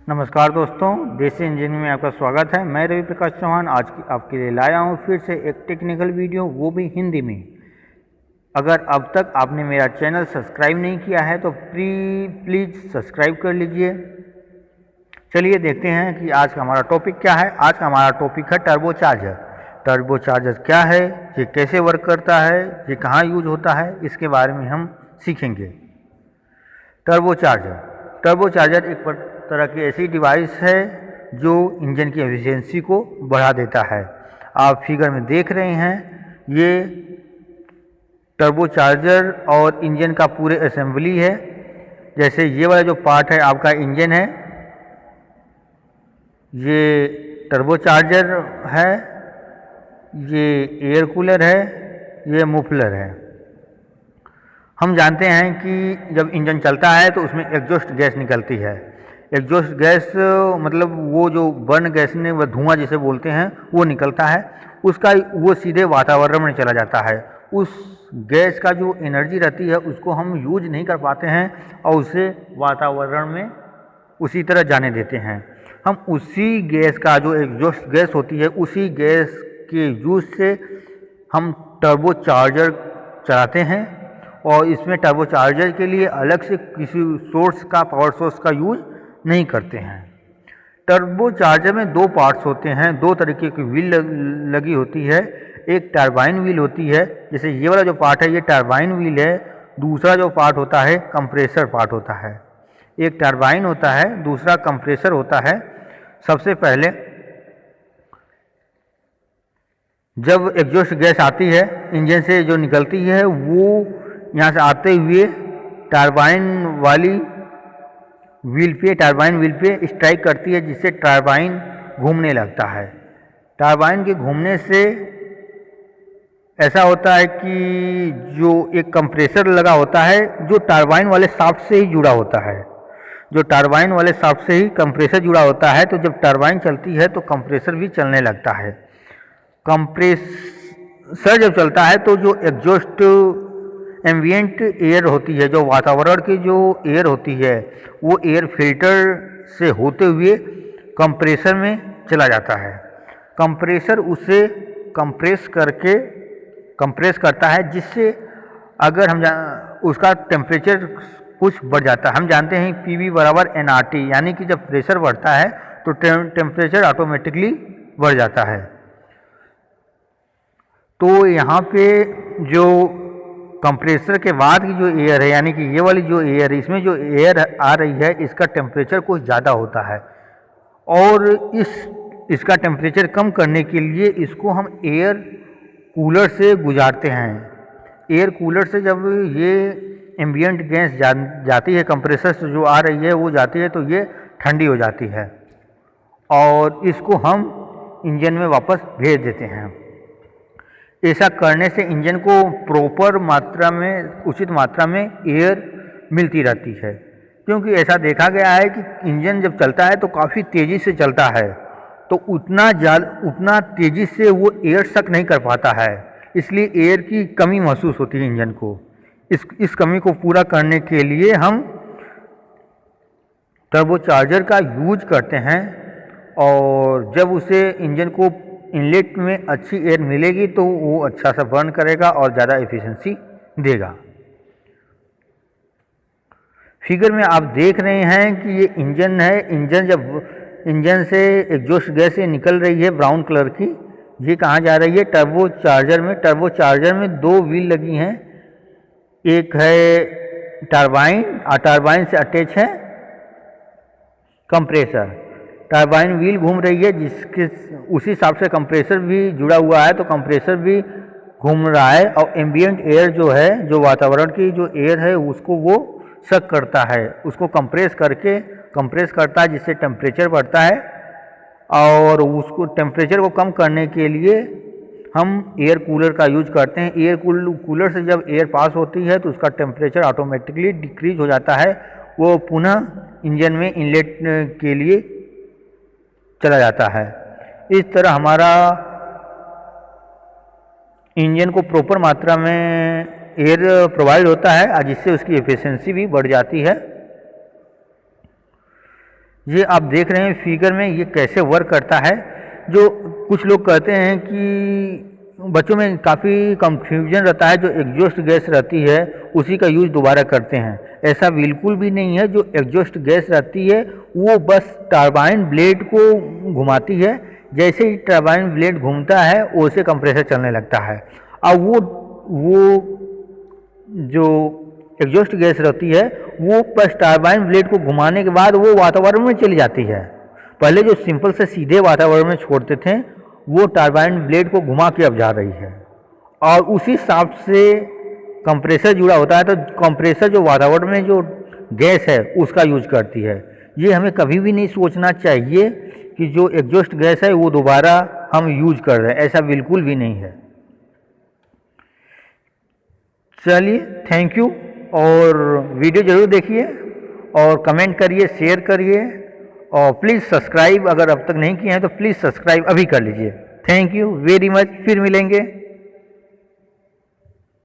नमस्कार दोस्तों, देसी इंजीनियरिंग में आपका स्वागत है। मैं रवि प्रकाश चौहान आज आपके लिए लाया हूँ फिर से एक टेक्निकल वीडियो, वो भी हिंदी में। अगर अब तक आपने मेरा चैनल सब्सक्राइब नहीं किया है तो प्लीज़ सब्सक्राइब कर लीजिए। चलिए देखते हैं कि आज का हमारा टॉपिक क्या है। आज का हमारा टॉपिक है टर्बो चार्जर। टर्बो चार्जर क्या है, ये कैसे वर्क करता है, ये कहाँ यूज होता है, इसके बारे में हम सीखेंगे। टर्बो चार्जर एक तरह की ऐसी डिवाइस है जो इंजन की एफिशिएंसी को बढ़ा देता है। आप फिगर में देख रहे हैं, ये टर्बो चार्जर और इंजन का पूरे असेंबली है। जैसे ये वाला जो पार्ट है आपका इंजन है, ये टर्बो चार्जर है, ये एयर कूलर है, ये मुफलर है। हम जानते हैं कि जब इंजन चलता है तो उसमें एग्जॉस्ट गैस निकलती है। एग्जॉस्ट गैस मतलब वो जो बर्न गैस ने वह धुआं जिसे बोलते हैं वो निकलता है, उसका वो सीधे वातावरण में चला जाता है। उस गैस का जो एनर्जी रहती है उसको हम यूज नहीं कर पाते हैं और उसे वातावरण में उसी तरह जाने देते हैं। हम उसी गैस का जो एग्जॉस्ट गैस होती है, उसी गैस के यूज से हम टर्बो चार्जर चलाते हैं और इसमें टर्बो चार्जर के लिए अलग से किसी सोर्स का पावर सोर्स का यूज नहीं करते हैं। टर्बो चार्जर में दो पार्ट्स होते हैं, दो तरीके की व्हील लगी होती है। एक टरबाइन व्हील होती है, जैसे ये वाला जो पार्ट है ये टरबाइन व्हील है। दूसरा जो पार्ट होता है कंप्रेसर पार्ट होता है। एक टरबाइन होता है, दूसरा कंप्रेसर होता है। सबसे पहले जब एग्जॉस्ट गैस आती है इंजन से जो निकलती है, वो यहाँ से आते हुए टरबाइन व्हील पे स्ट्राइक करती है, जिससे टरबाइन घूमने लगता है। टरबाइन के घूमने से ऐसा होता है कि जो एक कंप्रेसर लगा होता है जो टरबाइन वाले शाफ्ट से ही जुड़ा होता है, जो टरबाइन वाले शाफ्ट से ही कंप्रेसर जुड़ा होता है। तो जब टरबाइन चलती है तो कंप्रेसर भी चलने लगता है। कंप्रेसर जब चलता है तो जो एग्जॉस्ट एम्बिएंट एयर होती है, जो वातावरण की जो एयर होती है, वो एयर फिल्टर से होते हुए कंप्रेसर में चला जाता है। कंप्रेसर उसे कंप्रेस करता है, जिससे अगर हम उसका टेम्परेचर कुछ बढ़ जाता है। हम जानते हैं PV बराबर nRT, यानी कि जब प्रेशर बढ़ता है तो टेम्परेचर ऑटोमेटिकली बढ़ जाता है। तो यहाँ पे जो कंप्रेसर के बाद की जो एयर है, यानी कि ये वाली जो एयर है, इसमें जो एयर आ रही है इसका टेम्परेचर कुछ ज़्यादा होता है और इसका टेम्परेचर कम करने के लिए इसको हम एयर कूलर से गुजारते हैं। एयर कूलर से जब ये एम्बिएंट गैस जाती है, कंप्रेसर से जो आ रही है वो जाती है, तो ये ठंडी हो जाती है और इसको हम इंजन में वापस भेज देते हैं। ऐसा करने से इंजन को प्रॉपर मात्रा में, उचित मात्रा में एयर मिलती रहती है। क्योंकि ऐसा देखा गया है कि इंजन जब चलता है तो काफ़ी तेज़ी से चलता है, तो उतना तेज़ी से वो एयर सक नहीं कर पाता है, इसलिए एयर की कमी महसूस होती है इंजन को। इस कमी को पूरा करने के लिए हम टर्बो चार्जर का यूज करते हैं और जब उसे इंजन को इनलेट में अच्छी एयर मिलेगी तो वो अच्छा सा बर्न करेगा और ज़्यादा एफिशिएंसी देगा। फिगर में आप देख रहे हैं कि ये इंजन है। इंजन से एग्जॉस्ट गैस निकल रही है ब्राउन कलर की, ये कहाँ जा रही है? टर्बो चार्जर में। टर्बो चार्जर में दो व्हील लगी हैं, एक है टरबाइन और टरबाइन से अटैच है कंप्रेसर। टरबाइन व्हील घूम रही है, जिसके उसी हिसाब से कंप्रेसर भी जुड़ा हुआ है, तो कंप्रेसर भी घूम रहा है और एम्बिएंट एयर जो है, जो वातावरण की जो एयर है, उसको वो सक करता है, उसको कंप्रेस करता है, जिससे टेम्परेचर बढ़ता है। और उसको टेम्परेचर को कम करने के लिए हम एयर कूलर का यूज करते हैं। एयर कूलर से जब एयर पास होती है तो उसका टेम्परेचर ऑटोमेटिकली डिक्रीज हो जाता है, वो पुनः इंजन में इनलेट के लिए चला जाता है। इस तरह हमारा इंजन को प्रॉपर मात्रा में एयर प्रोवाइड होता है, जिससे उसकी एफिशिएंसी भी बढ़ जाती है। ये आप देख रहे हैं फिगर में ये कैसे वर्क करता है। जो कुछ लोग कहते हैं कि बच्चों में काफ़ी कंफ्यूजन रहता है, जो एग्जॉस्ट गैस रहती है उसी का यूज़ दोबारा करते हैं। ऐसा बिल्कुल भी नहीं है। जो एग्जॉस्ट गैस रहती है वो बस टरबाइन ब्लेड को घुमाती है। जैसे ही टरबाइन ब्लेड घूमता है वैसे कंप्रेसर चलने लगता है। अब वो जो एग्जॉस्ट गैस रहती है वो बस टरबाइन ब्लेड को घुमाने के बाद वो वातावरण में चली जाती है। पहले जो सिंपल से सीधे वातावरण में छोड़ते थे वो टरबाइन ब्लेड को घुमा के अब जा रही है, और उसी हिसाब से कंप्रेसर जुड़ा होता है। तो कंप्रेसर जो वातावरण में जो गैस है उसका यूज करती है। ये हमें कभी भी नहीं सोचना चाहिए कि जो एग्जॉस्ट गैस है वो दोबारा हम यूज कर रहे हैं, ऐसा बिल्कुल भी नहीं है। चलिए, थैंक यू, और वीडियो ज़रूर देखिए और कमेंट करिए, शेयर करिए, और प्लीज़ सब्सक्राइब अगर अब तक नहीं किए हैं तो प्लीज़ सब्सक्राइब अभी कर लीजिए। थैंक यू वेरी मच, फिर मिलेंगे।